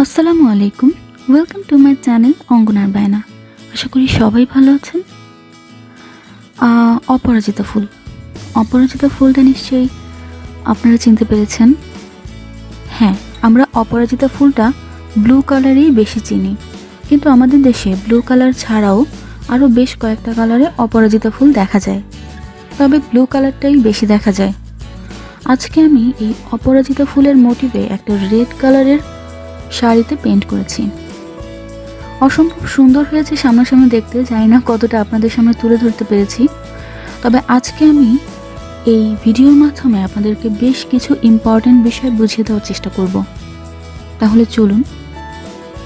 আসসালামু আলাইকুম। Welcome to my channel অঙ্গনার বায়না। আশা করি সবাই ভালো আছেন। অপরাজিতা ফুল, অপরাজিতা ফুলটা নিশ্চয়ই আপনারা চিনতে পেরেছেন। হ্যাঁ, আমরা অপরাজিতা ফুলটা ব্লু কালারেই বেশি চিনি, কিন্তু আমাদের দেশে ব্লু কালার ছাড়াও আরও বেশ কয়েকটা কালারে অপরাজিতা ফুল দেখা যায়, তবে ব্লু কালারটাই বেশি দেখা যায়। আজকে আমি এই অপরাজিতা ফুলের মোটিভে একটা রেড কালারের শাড়িতে পেইন্ট করেছি। অসম্ভব সুন্দর হয়েছে সামনাসামনি দেখতে, জানি না কতটা আপনাদের সামনে তুলে ধরতে পেরেছি। তবে আজকে আমি এই ভিডিওর মাধ্যমে আপনাদেরকে বেশ কিছু ইম্পর্টেন্ট বিষয় বুঝিয়ে দেওয়ার চেষ্টা করব। তাহলে চলুন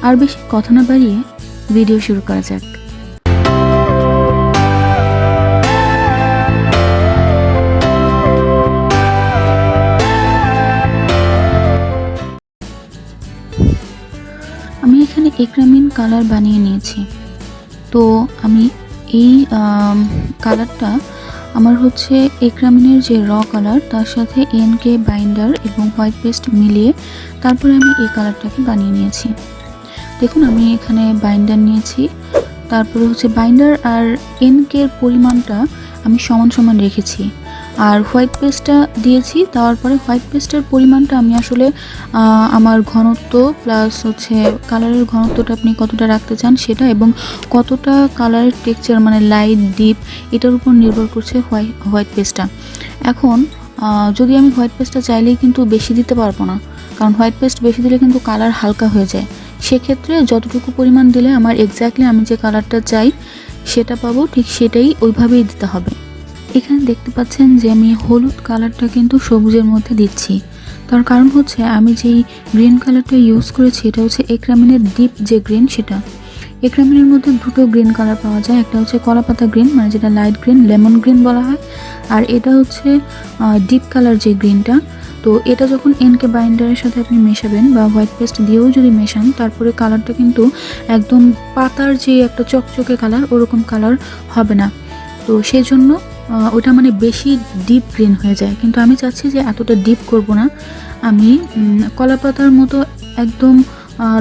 আর বেশি কথা না বাড়িয়ে ভিডিও শুরু করা যাক। আমি এখানে একরামিন কালার বানিয়ে নিয়েছি। তো আমি এই কালারটা আমার হচ্ছে একরামিনের যে র কালার তার সাথে এনকে বাইন্ডার এবং হোয়াইট পেস্ট মিলিয়ে তারপরে আমি এই কালারটাকে বানিয়ে নিয়েছি। দেখুন, আমি এখানে বাইন্ডার নিয়েছি, তারপরে হচ্ছে বাইন্ডার আর এনকের পরিমাণটা আমি সমান সমান রেখেছি, আর হোয়াইট পেস্টটা দিয়েছি। তারপরে হোয়াইট পেস্টের পরিমাণটা আমি আসলে আমার ঘনত্ব প্লাস হচ্ছে কালারের ঘনত্বটা আপনি কতটা রাখতে চান সেটা, এবং কতটা কালারের টেক্সচার মানে লাইট ডিপ এটার উপর নির্ভর করছে হোয়াইট পেস্টটা। এখন যদি আমি হোয়াইট পেস্টটা চাইলেই কিন্তু বেশি দিতে পারবো না, কারণ হোয়াইট পেস্ট বেশি দিলে কিন্তু কালার হালকা হয়ে যায়। সেক্ষেত্রে যতটুকু পরিমাণ দিলে আমার এক্স্যাক্টলি আমি যে কালারটা চাই সেটা পাবো, ঠিক সেটাই ওইভাবেই দিতে হবে। এখানে দেখতে পাচ্ছেন যে আমি হলুদ কালারটা কিন্তু সবুজের মধ্যে দিচ্ছি। তার কারণ হচ্ছে আমি যেই গ্রিন কালারটা ইউজ করেছি এটা হচ্ছে একরামিনের ডিপ যে গ্রিন সেটা। একরামিনের মধ্যে দুটো গ্রিন কালার পাওয়া যায়, একটা হচ্ছে কলাপাতা গ্রিন মানে যেটা লাইট গ্রিন, লেমন গ্রিন বলা হয়, আর এটা হচ্ছে ডিপ কালার যে গ্রিনটা। তো এটা যখন এনকে বাইন্ডারের সাথে আপনি মেশাবেন বা হোয়াইট পেস্ট দিয়েও যদি মেশান, তারপরে কালারটা কিন্তু একদম পাতার যে একটা চকচকে কালার ওরকম কালার হবে না। তো সেই জন্য ওটা মানে বেশি ডিপ গ্রিন হয়ে যায়, কিন্তু আমি চাচ্ছি যে এতটা ডিপ করব না। আমি কলাপাতার মতো একদম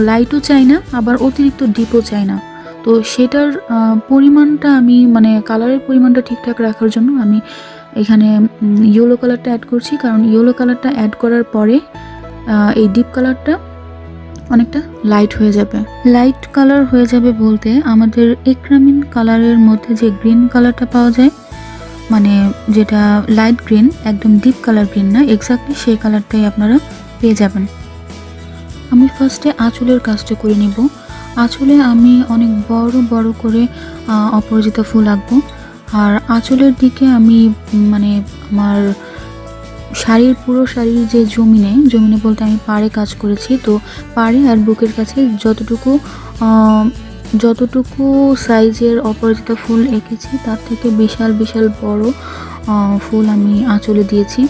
লাইটও চাই না, আবার অতিরিক্ত ডিপও চাই না। তো সেটার পরিমাণটা আমি মানে কালারের পরিমাণটা ঠিকঠাক রাখার জন্য আমি এখানে ইয়েলো কালারটা অ্যাড করছি, কারণ ইয়েলো কালারটা অ্যাড করার পরে এই ডিপ কালারটা অনেকটা লাইট হয়ে যাবে। লাইট কালার হয়ে যাবে বলতে আমাদের একরামিন কালারের মধ্যে যে গ্রিন কালারটা পাওয়া যায়, মানে যেটা লাইট গ্রিন, একদম ডিপ কালার গ্রিন না, এক্স্যাক্টলি সেই কালারটাই আপনারা পেয়ে যাবেন। আমি ফার্স্টে আঁচলের কাজটা করে নিব। আঁচলে আমি অনেক বড় বড় করে অপরাজিতা ফুল আঁকবো, আর আঁচলের দিকে আমি মানে আমার শাড়ির পুরো শাড়ির যে জমিনে বলতে আমি পাড়ে কাজ করেছি। তো পাড়ে আর বুকের কাছে যতটুকু সাইজের অপরাজিতা ফুল এঁকেছি তার থেকে বিশাল বিশাল বড় ফুল আমি আঁচলে দিয়েছি।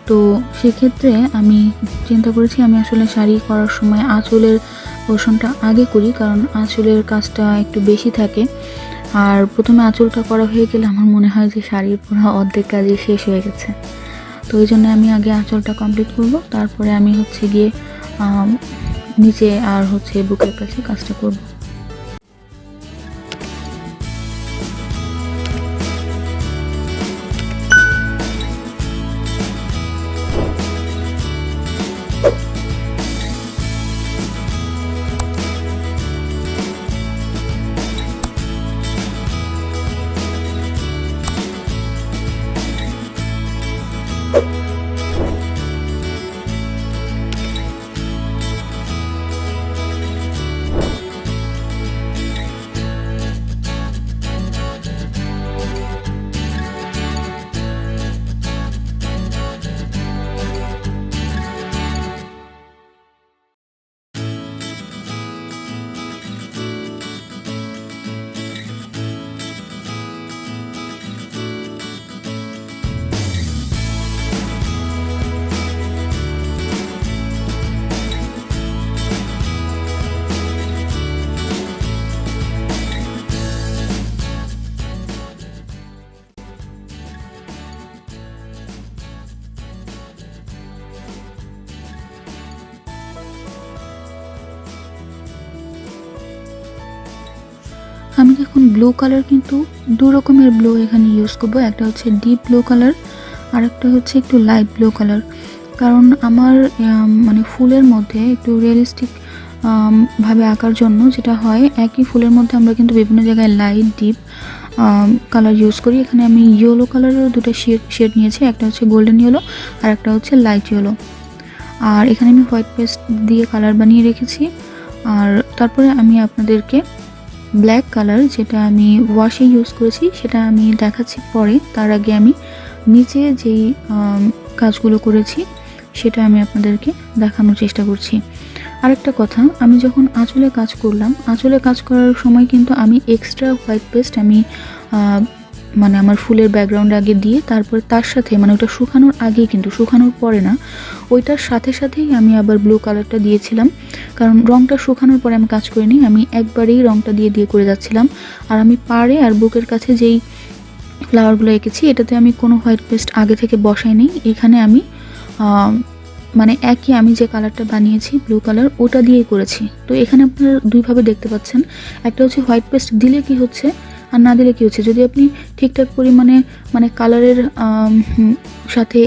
তো সেক্ষেত্রে আমি চিন্তা করেছি আমি আসলে শাড়ি করার সময় আঁচলের পোর্শনটা আগে করি, কারণ আঁচলের কাজটা একটু বেশি থাকে। আর প্রথমে আঁচলটা করা হয়ে গেলে আমার মনে হয় যে শাড়ির পুরো অর্ধেক কাজই শেষ হয়ে গেছে। তো এই জন্য আমি আগে আঁচলটা কমপ্লিট করব, তারপরে আমি হচ্ছে গিয়ে নিচে আর হচ্ছে বুকের কাছে কাজটা করব। এখন ব্লু কালার কিন্তু দু রকমের ব্লু এখানে ইউজ করব, একটা হচ্ছে ডিপ ব্লু কালার আর একটা হচ্ছে একটু লাইট ব্লু কালার। কারণ আমার মানে ফুলের মধ্যে একটু রিয়েলিস্টিক ভাবে আঁকার জন্য যেটা হয়, একই ফুলের মধ্যে আমরা কিন্তু বিভিন্ন জায়গায় লাইট ডিপ কালার ইউজ করি। এখানে আমি ইয়েলো কালারেরও দুটো শেড নিয়েছি, একটা হচ্ছে গোল্ডেন ইয়েলো আর একটা হচ্ছে লাইট ইয়েলো। আর এখানে আমি হোয়াইট পেস্ট দিয়ে কালার বানিয়ে রেখেছি। আর তারপরে আমি আপনাদেরকে ব্ল্যাক কালার যেটা আমি ওয়াশে ইউজ করেছি সেটা আমি দেখাচ্ছি পরে। তার আগে আমি নিচে যেই কাজগুলো করেছি সেটা আমি আপনাদেরকে দেখানোর চেষ্টা করছি। আরেকটা কথা, আমি যখন আঁচলে কাজ করলাম, আঁচলে কাজ করার সময় কিন্তু আমি এক্সট্রা হোয়াইট পেস্ট আমি মানে আমার ফুলের ব্যাকগ্রাউন্ড আগে দিয়ে তারপর তার সাথে মানে ওটা শুকানোর আগে, কিন্তু শুকানোর পরে না, ওইটার সাথে সাথেই আমি আবার ব্লু কালারটা দিয়েছিলাম। কারণ রঙটা শুকানোর পরে আমি কাজ করিনি, আমি একবারেই রঙটা দিয়ে দিয়ে করে যাচ্ছিলাম। আর আমি পাড়ে আর বুকের কাছে যেই ফ্লাওয়ারগুলো এঁকেছি এটাতে আমি কোনো হোয়াইট পেস্ট আগে থেকে বসাই নেই। এখানে আমি মানে একই আমি যে কালারটা বানিয়েছি ব্লু কালার ওটা দিয়েই করেছি। তো এখানে আপনারা দুইভাবে দেখতে পাচ্ছেন, একটা হচ্ছে হোয়াইট পেস্ট দিলে কি হচ্ছে আর না দিলে কি হচ্ছে। যদি আপনি ঠিকঠাক পরিমাণে মানে কালারের সাথে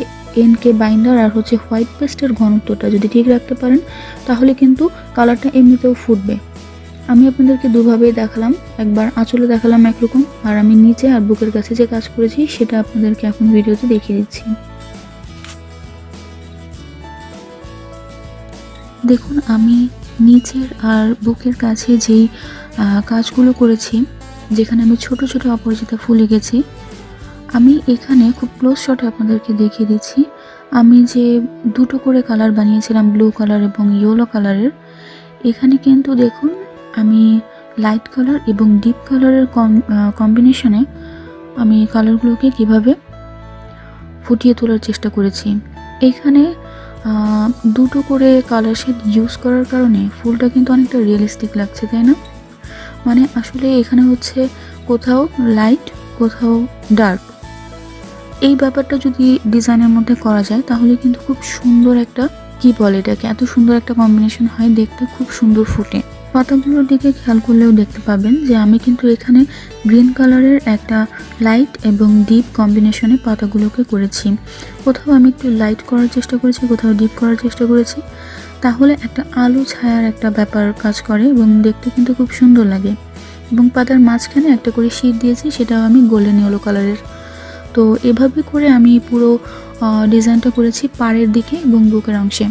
এনকে বাইন্ডার আর হচ্ছে হোয়াইট পেস্টের ঘনত্বটা যদি ঠিক রাখতে পারেন তাহলে কিন্তু কালারটা এমনিতেও ফুটবে। আমি আপনাদেরকে দুভাবেই দেখালাম, একবার আঁচলে দেখালাম একরকম, আর আমি নিচে আর বুকের কাছে যে কাজ করেছি সেটা আপনাদেরকে এখন ভিডিওতে দেখিয়ে দিচ্ছি। দেখুন আমি নিচের আর বুকের কাছে যেই কাজগুলো করেছি, যেখানে আমি ছোট ছোট অপরাজিতা ফুল এঁকেছি, আমি এখানে খুব ক্লোজ শটে আপনাদেরকে দেখিয়ে দিচ্ছি। আমি যে দুটো করে কালার বানিয়েছিলাম ব্লু কালার এবং ইয়েলো কালারের, এখানে কিন্তু দেখুন আমি লাইট কালার এবং ডিপ কালারের কম্বিনেশনে আমি কালারগুলোকে কিভাবে ফুটিয়ে তোলার চেষ্টা করেছি। এখানে দুটো করে কালার শেড ইউজ করার কারণে ফুলটা কিন্তু অনেকটা রিয়েলিস্টিক লাগছে, তাই না? মানে আসলে এখানে হচ্ছে কোথাও লাইট কোথাও ডার্ক, এই ব্যাপারটা যদি ডিজাইনের মধ্যে করা যায় তাহলে কিন্তু খুব সুন্দর একটা, কি বলে এটাকে, এত সুন্দর একটা কম্বিনেশন হয়, দেখতে খুব সুন্দর ফুটে। পাতাগুলোর দিকে খেয়াল করলেও দেখতে পাবেন যে আমি কিন্তু এখানে গ্রিন কালারের একটা লাইট এবং ডিপ কম্বিনেশনে পাতাগুলোকে করেছি। কোথাও আমি একটু লাইট করার চেষ্টা করেছি, কোথাও ডিপ করার চেষ্টা করেছি, তাহলে একটা আলো ছায়ার একটা ব্যাপার কাজ করে এবং দেখতে কিন্তু খুব সুন্দর লাগে। এবং পাতার মাঝখানে একটা করে শীট দিয়েছি, সেটাও আমি গোল্ডেন ইয়েলো কালারের। তো এভাবে করে আমি পুরো ডিজাইনটা করেছি পাড়ের দিকে এবং বুকের অংশে।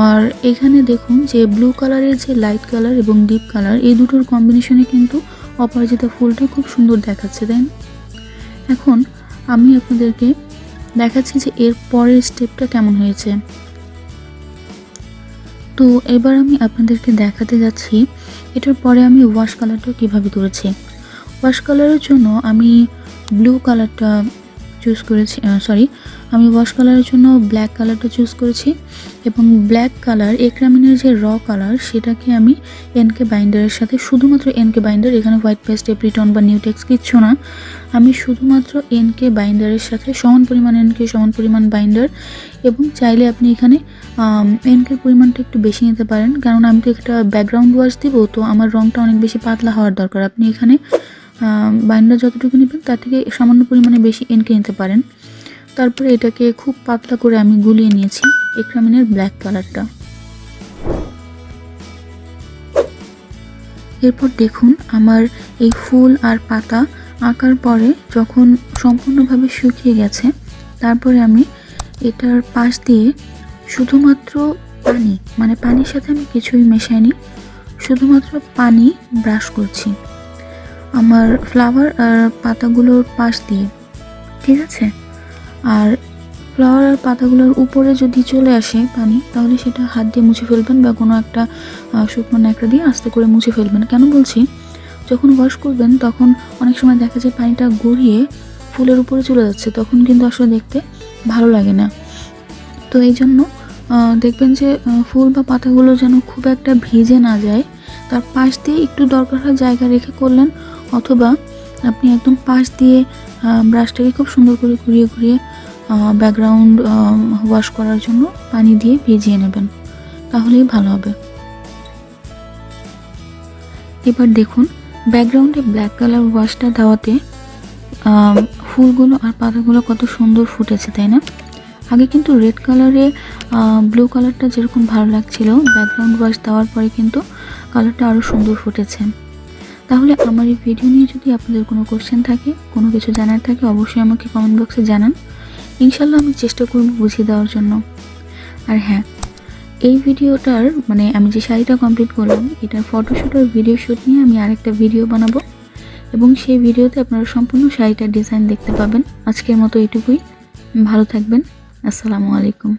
আর এখানে দেখুন যে ব্লু কালারের যে লাইট কালার এবং ডিপ কালার এই দুটোর কম্বিনেশনে কিন্তু অপরাজিতা ফুলটা খুব সুন্দর দেখাচ্ছে, তাই না? এখন আমি আপনাদেরকে দেখাচ্ছি যে এর পরের স্টেপটা কেমন হয়েছে। তো এবার আমি আপনাদেরকে দেখাতে যাচ্ছি এটার পরে আমি ওয়াশ কালারটা কীভাবে করেছি। ওয়াশ কালারের জন্য আমি ব্লু কালারটা চুজ করেছি, আমি ওয়াশ কালারের জন্য ব্ল্যাক কালারটা চুজ করেছি। এবং ব্ল্যাক কালার একরামিনের যে র কালার সেটাকে আমি এনকে বাইন্ডারের সাথে, শুধুমাত্র এনকে বাইন্ডার, এখানে হোয়াইট পেস্ট এপ্রিটন বা নিউটেক্স কিচ্ছু না, আমি শুধুমাত্র এনকে বাইন্ডারের সাথে সমান পরিমাণ এনকে সমান পরিমাণ বাইন্ডার, এবং চাইলে আপনি এখানে এনকের পরিমাণটা একটু বেশি নিতে পারেন, কারণ আমি তো একটা ব্যাকগ্রাউন্ড ওয়াশ দিব, তো আমার রঙটা অনেক বেশি পাতলা হওয়ার দরকার। আপনি এখানে বাইন্ডার যতটুকু নেবেন তার থেকে সামান্য পরিমাণে বেশি এনকে নিতে পারেন। তারপরে এটাকে খুব পাতলা করে আমি গুলিয়ে নিয়েছি একরামিনের ব্ল্যাক কালারটা। এরপর দেখুন আমার এই ফুল আর পাতা আঁকার পরে যখন সম্পূর্ণভাবে শুকিয়ে গেছে, তারপরে আমি এটার পাশ দিয়ে শুধুমাত্র পানি, মানে পানির সাথে আমি কিছুই মেশাইনি, শুধুমাত্র পানি ব্রাশ করছি আমার ফ্লাওয়ার আর পাতাগুলোর পাশ দিয়ে, ঠিক আছে? আর ফ্লাওয়ার আর পাতাগুলোর উপরে যদি চলে আসে পানি, তাহলে সেটা হাত দিয়ে মুছে ফেলবেন বা কোনো একটা শুকনো ন্যাকড়া দিয়ে আস্তে করে মুছে ফেলবেন। কেন বলছি, যখন ওয়াশ করবেন তখন অনেক সময় দেখা যায় পানিটা গড়িয়ে ফুলের উপরে চলে যাচ্ছে, তখন কিন্তু আসলে দেখতে ভালো লাগে না। তো এই জন্য দেখবেন যে ফুল বা পাতাগুলো যেন খুব একটা ভিজে না যায়, তার পাশ দিয়ে একটু দরকার হয় জায়গা রেখে করলেন, অথবা আপনি একদম পাশ দিয়ে ব্রাশটাকে খুব সুন্দর করে ঘুরিয়ে ঘুরিয়ে ব্যাকগ্রাউন্ড ওয়াশ করার জন্য পানি দিয়ে ভিজিয়ে নেবেন, তাহলেই ভালো হবে। এবার দেখুন ব্যাকগ্রাউন্ডে ব্ল্যাক কালার ওয়াশটা দেওয়াতে ফুলগুলো আর পাতাগুলো কত সুন্দর ফুটেছে, তাই না? আগে কিন্তু রেড কালারে ব্লু কালারটা যেরকম ভালো লাগছিল, ব্যাকগ্রাউন্ড ওয়াশ দেওয়ার পরে কিন্তু কালারটা আরও সুন্দর ফুটেছে। তাহলে আমার এই ভিডিও নিয়ে যদি আপনাদের কোনো কোশ্চেন থাকে, কোনো কিছু জানার থাকে, অবশ্যই আমাকে কমেন্ট বক্সে জানান। ইনশাল্লাহ আমি চেষ্টা করব বুঝিয়ে দেওয়ার জন্য। আর হ্যাঁ, এই ভিডিওটার মানে আমি যে শাড়িটা কমপ্লিট করলাম, এটার ফটোশ্যুট আর ভিডিও শ্যুট নিয়ে আমি আরেকটা ভিডিও বানাবো, এবং সেই ভিডিওতে আপনারা সম্পূর্ণ শাড়িটার ডিজাইন দেখতে পাবেন। আজকের মতো এটুকুই। ভালো থাকবেন। আসসালামু আলাইকুম।